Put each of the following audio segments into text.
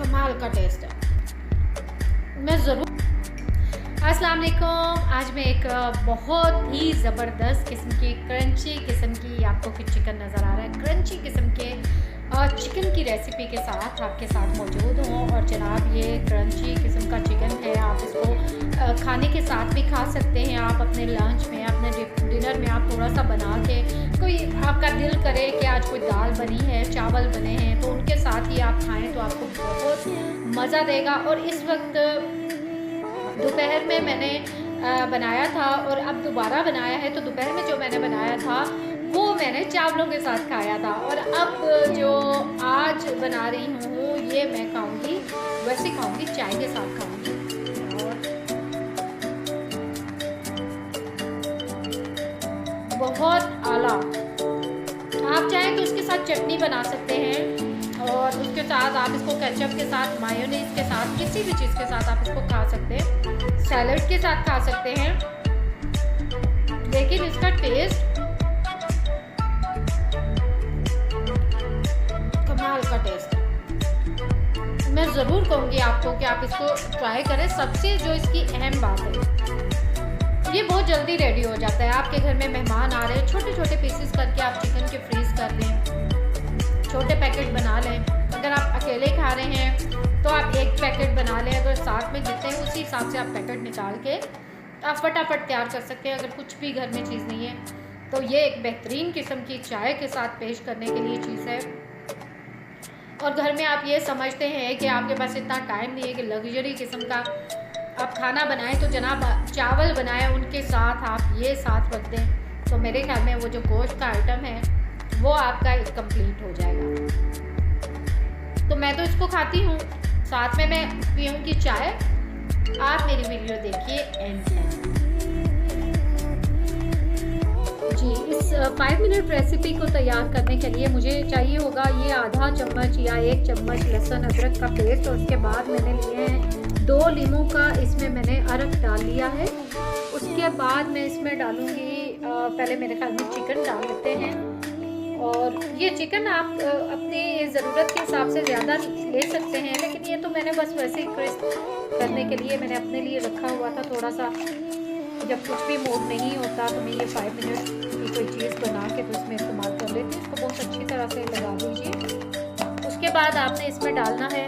कमाल का टेस्ट है। मैं ज़रूर। अस्सलाम वालेकुम। आज मैं एक बहुत ही ज़बरदस्त किस्म की क्रंची किस्म की आपको चिकन नज़र आ रहा है, क्रंची किस्म के चिकन की रेसिपी के साथ आपके साथ मौजूद हूँ। और जनाब ये क्रंची किस्म का चिकन है, आप इसको खाने के साथ भी खा सकते हैं। आप अपने लंच में, अपने डिनर में आप थोड़ा सा बना के, कोई आपका दिल करे कि आज कोई दाल बनी है, चावल बने हैं, तो उनके साथ ही आप खाएं तो आपको बहुत मज़ा देगा। और इस वक्त दोपहर में मैंने बनाया था और अब दोबारा बनाया है। तो दोपहर में जो मैंने बनाया था वो मैंने चावलों के साथ खाया था, और अब जो आज बना रही हूँ ये मैं खाऊंगी, वैसे खाऊंगी, चाय के साथ खाऊंगी। और बहुत आला। आप चाहें तो उसके साथ चटनी बना सकते हैं, और उसके साथ आप इसको केचप के साथ, मायोनीज के साथ, किसी भी चीज़ के साथ आप इसको खा सकते हैं। सैलड के साथ खा सकते हैं, लेकिन इसका टेस्ट कमाल का टेस्ट है। मैं ज़रूर कहूँगी आपको कि आप इसको ट्राई करें। सबसे जो इसकी अहम बात है, ये बहुत जल्दी रेडी हो जाता है। आपके घर में मेहमान आ रहे हैं, छोटे छोटे पीसेस करके आप चिकन के फ्रीज़ कर लें, छोटे पैकेट बना लें। अगर आप अकेले खा रहे हैं तो आप एक पैकेट बना लें, अगर साथ में जितने हैं उसी हिसाब से आप पैकेट निकाल के आप फटाफट तैयार कर सकते हैं। अगर कुछ भी घर में चीज़ नहीं है तो ये एक बेहतरीन किस्म की चाय के साथ पेश करने के लिए चीज़ है। और घर में आप ये समझते हैं कि आपके पास इतना टाइम नहीं है कि लग्जरी किस्म का आप खाना बनाएं, तो जनाब चावल बनाएं, उनके साथ आप ये साथ रख दें, तो मेरे ख्याल में वो जो गोश्त का आइटम है वो आपका कंप्लीट हो जाएगा। तो मैं तो इसको खाती हूँ, साथ में मैं पीऊँगी चाय। आप मेरी वीडियो देखिए एंड तक। जी, इस 5 मिनट रेसिपी को तैयार करने के लिए मुझे चाहिए होगा ये आधा चम्मच या 1 चम्मच लहसुन अदरक का पेस्ट। और उसके बाद मैंने लिए हैं 2 लीमू का, इसमें मैंने अरक डाल लिया है। उसके बाद मैं इसमें डालूँगी, पहले मेरे ख्याल में चिकन डाल लेते हैं। और ये चिकन आप अपनी ज़रूरत के हिसाब से ज़्यादा ले सकते हैं, लेकिन ये तो मैंने बस वैसे ही क्रिस्प करने के लिए मैंने अपने लिए रखा हुआ था थोड़ा सा। जब कुछ भी मूड नहीं होता तो मैं ये 5 मिनट की कोई चीज़ बना के तो इसमें इस्तेमाल कर लेती हूँ। इसको बहुत अच्छी तरह से लगा दीजिए। उसके बाद आपने इसमें डालना है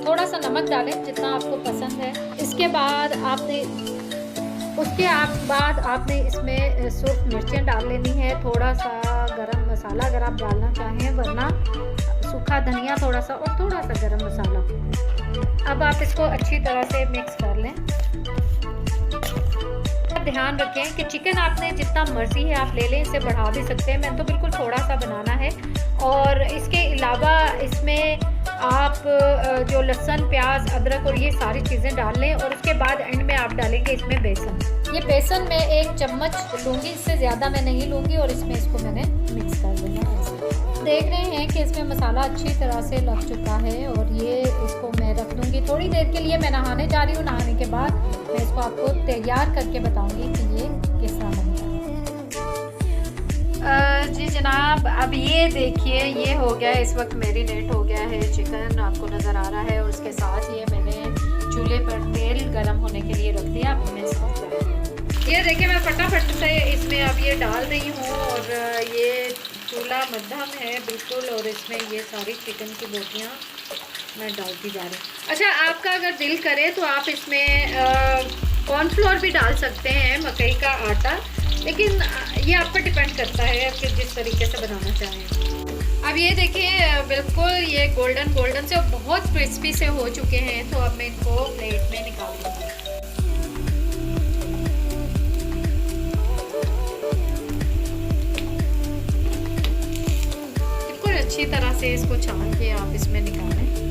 थोड़ा सा नमक, डालें जितना आपको पसंद है। इसके बाद आपने इसमें सूख मिर्चें डाल लेनी है, थोड़ा सा गरम मसाला अगर आप डालना चाहें, वरना सूखा धनिया थोड़ा सा, और थोड़ा सा गरम मसाला। अब आप इसको अच्छी तरह से मिक्स कर लें। ध्यान रखें कि चिकन आपने जितना मर्जी है आप ले लें, इसे बढ़ा भी सकते हैं। मैंने तो बिल्कुल थोड़ा सा बनाना है। और इसके अलावा इसमें आप जो लहसुन, प्याज, अदरक और ये सारी चीज़ें डाल लें। और उसके बाद एंड में आप डालेंगे इसमें बेसन। ये बेसन मैं 1 चम्मच लूँगी, इससे ज़्यादा मैं नहीं लूँगी। और इसमें इसको मैंने मिक्स कर देना है। देख रहे हैं कि इसमें मसाला अच्छी तरह से लग चुका है। और ये इसको मैं रख दूँगी थोड़ी देर के लिए। मैं नहाने जा रही हूँ, नहाने के बाद मैं इसको आपको तैयार करके बताऊँगी कि ये किस तरह बनता है। जी जनाब, अब ये देखिए ये हो गया, इस वक्त मैरिनेट हो गया है चिकन, आपको नज़र आ रहा है। और उसके साथ ये मैंने चूल्हे पर तेल गरम होने के लिए रख दिया। अब मैं इसको ये देखिए मैं फटाफट से इसमें अब ये डाल रही हूँ। और ये चूल्हा मध्यम है बिल्कुल, और इसमें ये सारी चिकन की बोटियाँ मैं डालती जा रही हूँ। अच्छा, आपका अगर दिल करे तो आप इसमें कॉर्नफ्लोर भी डाल सकते हैं, मकई का आटा, लेकिन ये आप पर डिपेंड करता है कि जिस तरीके से बनाना चाहें। अब ये देखिए बिल्कुल ये गोल्डन से बहुत क्रिस्पी से हो चुके हैं। तो अब मैं इनको प्लेट में निकाल दूँगी। बिल्कुल अच्छी तरह से इसको छान के आप इसमें निकालें।